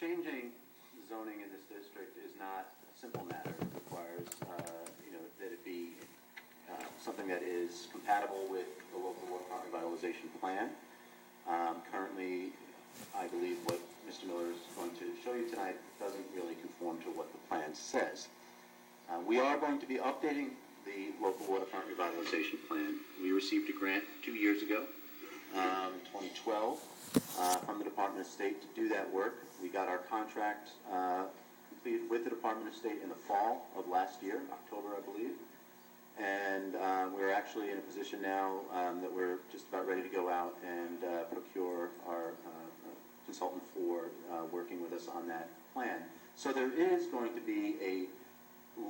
changing zoning in this district is not a simple matter. It requires, that it be something that is compatible with the local water revitalization plan. Currently, I believe what Mr. Miller is going to show you tonight doesn't really conform to what the plan says. We are going to be updating the local waterfront revitalization plan. We received a grant 2 years ago, 2012, from the Department of State to do that work. We got our contract completed with the Department of State in the fall of last year, October, I believe. And we're actually in a position now that we're just about ready to go out and procure our consultant for working with us on that plan. So there is going to be a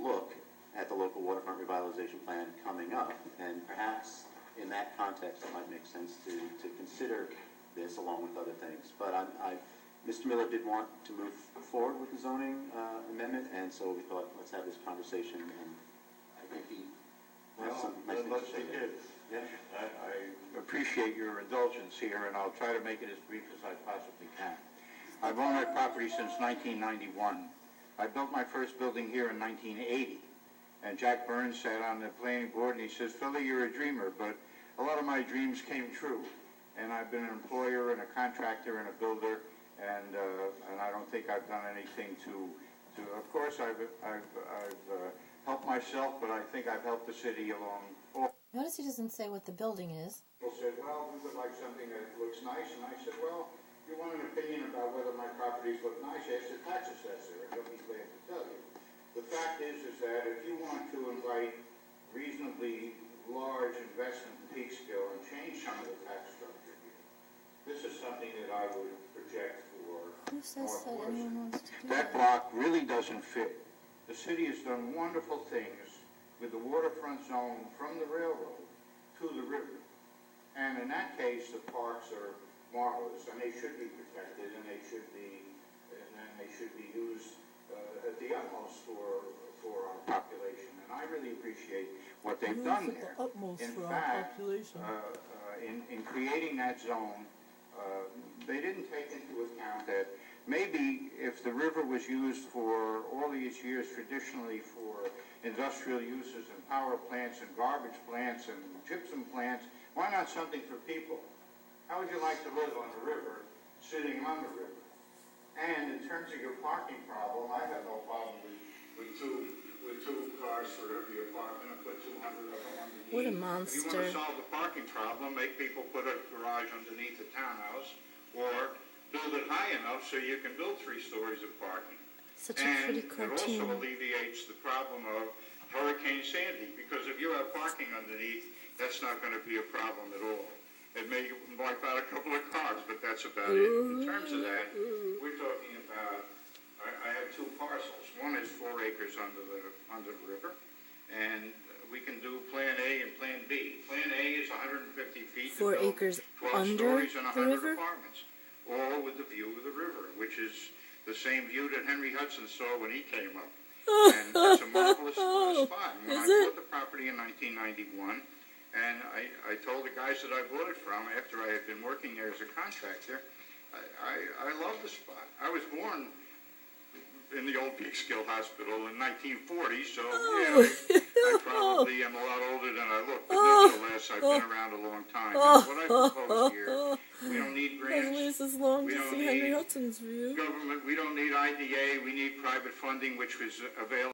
look at the local waterfront revitalization plan coming up, and perhaps in that context it might make sense to consider this along with other things. But Mr. Miller did want to move forward with the zoning amendment, and so we thought, let's have this conversation, and I think he has some nice things to say there. Yeah. I appreciate your indulgence here, and I'll try to make it as brief as I possibly can. I've owned my property since 1991. I built my first building here in 1980, and Jack Burns sat on the planning board and he says, "Philly, you're a dreamer," but a lot of my dreams came true. And I've been an employer and a contractor and a builder, and I don't think I've done anything to of course, I've helped myself, but I think I've helped the city along. Notice he doesn't say what the building is. People said, well, we would like something that looks nice, and I said, well, if you want an opinion about whether my properties look nice, ask the tax assessor, and he'll be glad to tell you. The fact is that if you want to invite reasonably large investment in Peekskill and change some of the tax structure here, this is something that I would project for Who says that anyone wants to do that block really doesn't fit. The city has done wonderful things with the waterfront zone from the railroad to the river. And in that case, the parks are marvelous, and they should be protected, and they should be used at the utmost for our population. And I really appreciate what they've done there. In fact, in creating that zone, they didn't take into account that maybe if the river was used for all these years traditionally for industrial uses and power plants and garbage plants and gypsum plants, why not something for people? How would you like to live on the river, sitting on the river? And in terms of your parking problem, I have no problem with two cars for every apartment and put 200 of them underneath. What a monster. If you want to solve the parking problem, make people put a garage underneath the townhouse, or build it high enough so you can build 3 stories of parking. Such a pretty cartoon. It also alleviates the problem of Hurricane Sandy, because if you have parking underneath, that's not going to be a problem at all. It may wipe out a couple of cars, but that's about it. In terms of that, we're talking about, I have 2 parcels. One is 4 acres under the river, and we can do Plan A and Plan B. Plan A is 150 feet. 4 acres 12 under stories and 100 the river? apartments, all with the view of the river, which is the same view that Henry Hudson saw when he came up. And it's a marvelous spot. When I bought the property in 1991, and I told the guys that I bought it from, after I had been working there as a contractor, I love the spot. I was born in the old Peekskill Hospital in 1940, so yeah, I probably am a lot older than I look, but nevertheless, I've been around a long time. And what I propose here, we don't need grants. At least as long We to don't see Henry need Hudson's view. government. We don't need IDA. We need private funding, which was available.